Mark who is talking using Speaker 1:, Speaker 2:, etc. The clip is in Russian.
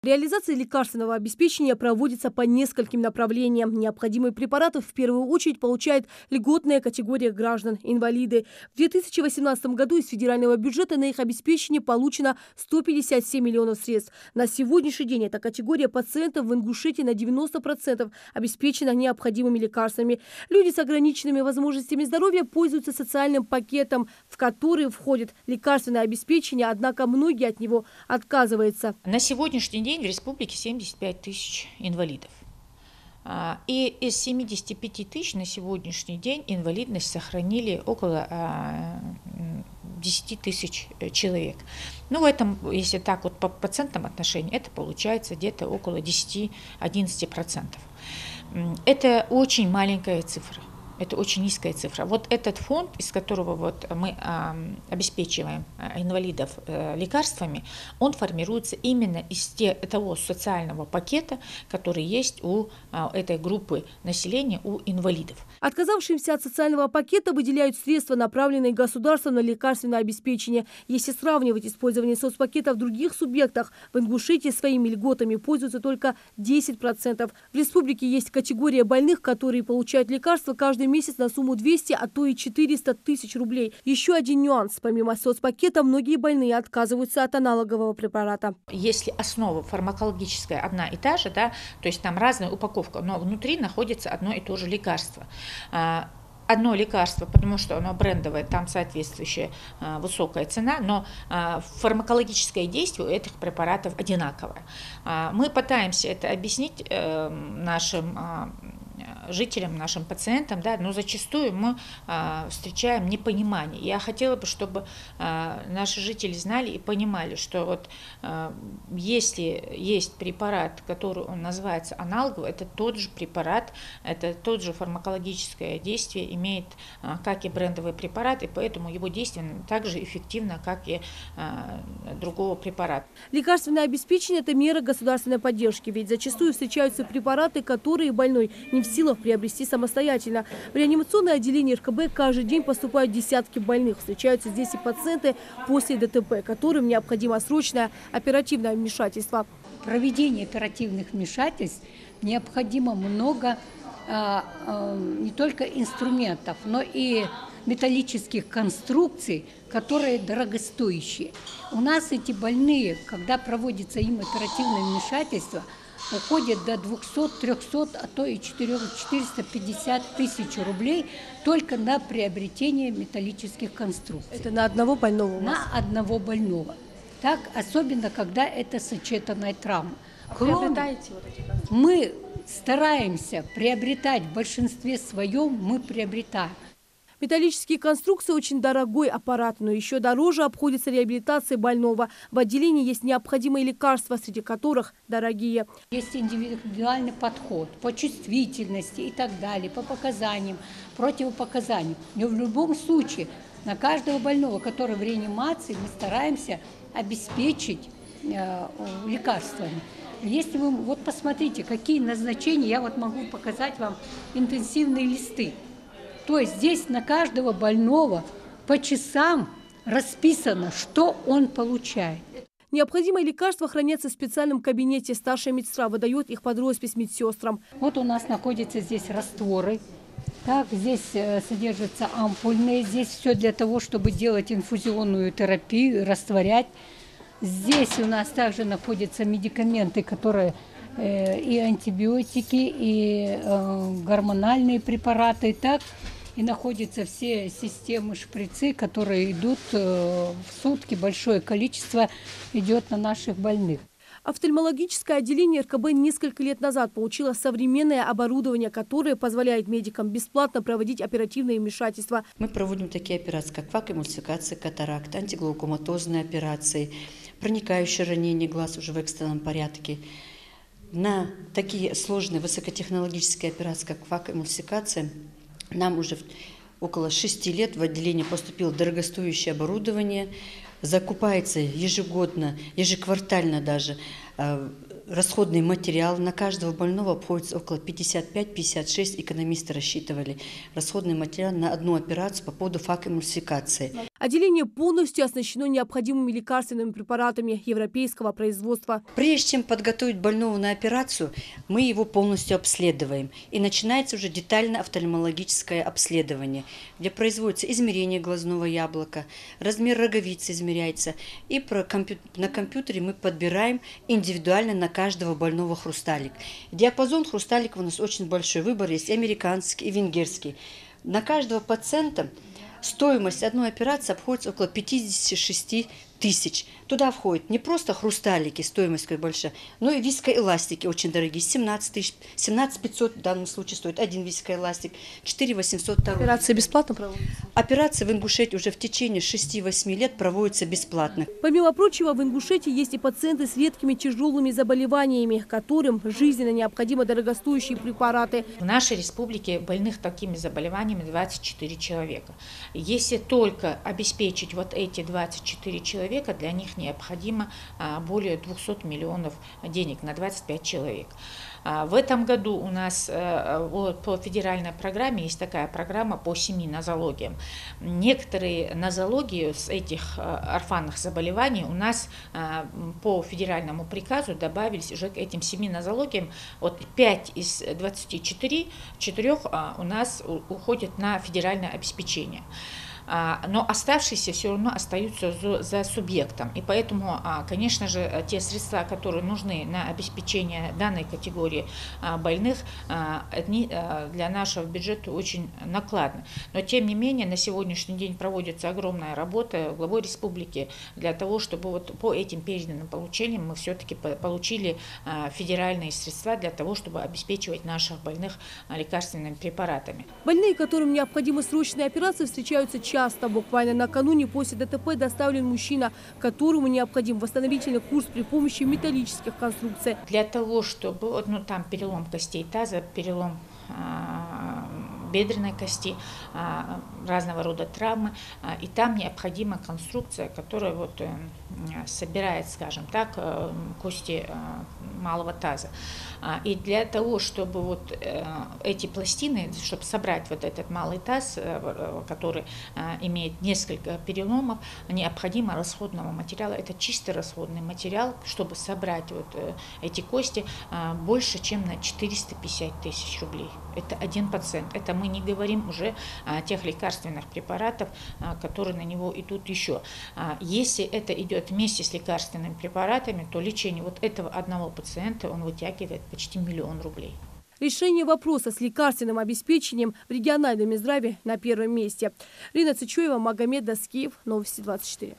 Speaker 1: Реализация лекарственного обеспечения проводится по нескольким направлениям. Необходимые препараты в первую очередь получает льготная категория граждан – инвалиды. В 2018 году из федерального бюджета на их обеспечение получено 157 миллионов средств. На сегодняшний день эта категория пациентов в Ингушетии на 90% обеспечена необходимыми лекарствами. Люди с ограниченными возможностями здоровья пользуются социальным пакетом, в который входит лекарственное обеспечение, однако многие от него отказываются.
Speaker 2: На сегодняшний день в республике 75 тысяч инвалидов. И из 75 тысяч на сегодняшний день инвалидность сохранили около 10 тысяч человек. Ну, в этом, если так вот по процентным отношениям, это получается где-то около 10-11%. Это очень маленькая цифра. Это очень низкая цифра. Вот этот фонд, из которого вот мы обеспечиваем инвалидов лекарствами, он формируется именно из того социального пакета, который есть у этой группы населения, у инвалидов.
Speaker 1: Отказавшимся от социального пакета выделяют средства, направленные государством на лекарственное обеспечение. Если сравнивать использование соцпакета в других субъектах, в Ингушетии своими льготами пользуются только 10%. В республике есть категория больных, которые получают лекарства каждый месяц на сумму 200, а то и 400 тысяч рублей. Еще один нюанс. Помимо соцпакета, многие больные отказываются от аналогового препарата.
Speaker 2: Если основа фармакологическая одна и та же, да, то есть там разная упаковка, но внутри находится одно и то же лекарство. Одно лекарство, потому что оно брендовое, там соответствующая высокая цена, но фармакологическое действие у этих препаратов одинаковое. Мы пытаемся это объяснить нашим жителям, нашим пациентам, да, но зачастую мы встречаем непонимание. Я хотела бы, чтобы наши жители знали и понимали, что вот если есть препарат, который он называется аналоговый, это тот же препарат, это тот же фармакологическое действие имеет, как и брендовый препарат, и поэтому его действие так же эффективно, как и другого препарата.
Speaker 1: Лекарственное обеспечение – это мера государственной поддержки, ведь зачастую встречаются препараты, которые больной не в силах приобрести самостоятельно. В реанимационное отделение РКБ каждый день поступают десятки больных. Встречаются здесь и пациенты после ДТП, которым необходимо срочное оперативное вмешательство.
Speaker 3: Проведение оперативных вмешательств необходимо много не только инструментов, но и металлических конструкций, которые дорогостоящие. У нас эти больные, когда проводится им оперативное вмешательство, уходит до 200, 300, а то и 450 тысяч рублей только на приобретение металлических конструкций.
Speaker 1: Это на одного больного у вас?
Speaker 3: На одного больного. Так, особенно, когда это сочетанная травма.
Speaker 1: Приобретаете вот эти конструкции?
Speaker 3: Мы стараемся приобретать, в большинстве своем мы приобретаем.
Speaker 1: Металлические конструкции – очень дорогой аппарат, но еще дороже обходится реабилитация больного. В отделении есть необходимые лекарства, среди которых дорогие.
Speaker 3: Есть индивидуальный подход по чувствительности и так далее, по показаниям, противопоказаниям. Но в любом случае на каждого больного, который в реанимации, мы стараемся обеспечить лекарствами. Если вы вот посмотрите, какие назначения, я вот могу показать вам интенсивные листы. То есть здесь на каждого больного по часам расписано, что он получает.
Speaker 1: Необходимые лекарства хранятся в специальном кабинете. Старшая медсестра выдает их под роспись медсестрам.
Speaker 3: Вот у нас находятся здесь растворы. Так, здесь содержатся ампульные. Здесь все для того, чтобы делать инфузионную терапию, растворять. Здесь у нас также находятся медикаменты, которые и антибиотики, и гормональные препараты. Так, и находятся все системы шприцы, которые идут в сутки, большое количество идет на наших больных.
Speaker 1: Офтальмологическое отделение РКБ несколько лет назад получило современное оборудование, которое позволяет медикам бесплатно проводить оперативные вмешательства.
Speaker 4: Мы проводим такие операции, как вакуэмульсификация, катаракт, антиглаукоматозные операции, проникающее ранение глаз уже в экстренном порядке. На такие сложные высокотехнологические операции, как вакуэмульсификация, нам уже около 6 лет в отделение поступило дорогостоящее оборудование, закупается ежегодно, ежеквартально даже расходный материал. На каждого больного обходится около 55-56, экономисты рассчитывали расходный материал на одну операцию по поводу факоэмульсификации.
Speaker 1: Отделение полностью оснащено необходимыми лекарственными препаратами европейского производства.
Speaker 4: Прежде чем подготовить больного на операцию, мы его полностью обследуем. И начинается уже детальное офтальмологическое обследование, где производится измерение глазного яблока, размер роговицы измеряется. И на компьютере мы подбираем индивидуально на каждого больного хрусталик. Диапазон хрусталиков у нас очень большой. Выбор есть и американский, и венгерский. На каждого пациента стоимость одной операции обходится около 56 тысяч. Туда входят не просто хрусталики, стоимость какая большая, но и вискоэластики очень дорогие. 17 тысяч, 17 500 в данном случае стоит один вискоэластик, 4 800 второй.
Speaker 1: Операция бесплатно проводится?
Speaker 4: Операция в Ингушетии уже в течение 6-8 лет проводится бесплатно.
Speaker 1: Помимо прочего, в Ингушетии есть и пациенты с редкими тяжелыми заболеваниями, которым жизненно необходимы дорогостоящие препараты.
Speaker 2: В нашей республике больных такими заболеваниями 24 человека. Если только обеспечить вот эти 24 человека, для них необходимо более 200 миллионов денег на 25 человек. В этом году у нас по федеральной программе есть такая программа по 7 нозологиям. Некоторые нозологии с этих орфанных заболеваний у нас по федеральному приказу добавились уже к этим 7 нозологиям. Вот 5 из 24 у нас уходят на федеральное обеспечение. Но оставшиеся все равно остаются за субъектом. И поэтому, конечно же, те средства, которые нужны на обеспечение данной категории больных, они для нашего бюджета очень накладны. Но, тем не менее, на сегодняшний день проводится огромная работа главой республики для того, чтобы вот по этим переданным получениям мы все-таки получили федеральные средства для того, чтобы обеспечивать наших больных лекарственными препаратами.
Speaker 1: Больные, которым необходимы срочные операции, встречаются часто. Буквально накануне после ДТП доставлен мужчина, которому необходим восстановительный курс при помощи металлических конструкций.
Speaker 2: Для того, чтобы там перелом костей таза, перелом бедренной кости, разного рода травмы, и там необходима конструкция, которая вот собирает, скажем так, кости малого таза. И для того, чтобы вот эти пластины, чтобы собрать вот этот малый таз, который имеет несколько переломов, необходимо расходного материала. Это чистый расходный материал, чтобы собрать вот эти кости больше, чем на 450 тысяч рублей. Это один пациент. Это мы не говорим уже о тех лекарственных препаратах, которые на него идут еще. Если это идет вместе с лекарственными препаратами, то лечение вот этого одного пациента он вытягивает почти 1 000 000 рублей.
Speaker 1: Решение вопроса с лекарственным обеспечением в региональном Минздраве на первом месте. Рина Цычуева, Магомед Даскиев, Новости 24.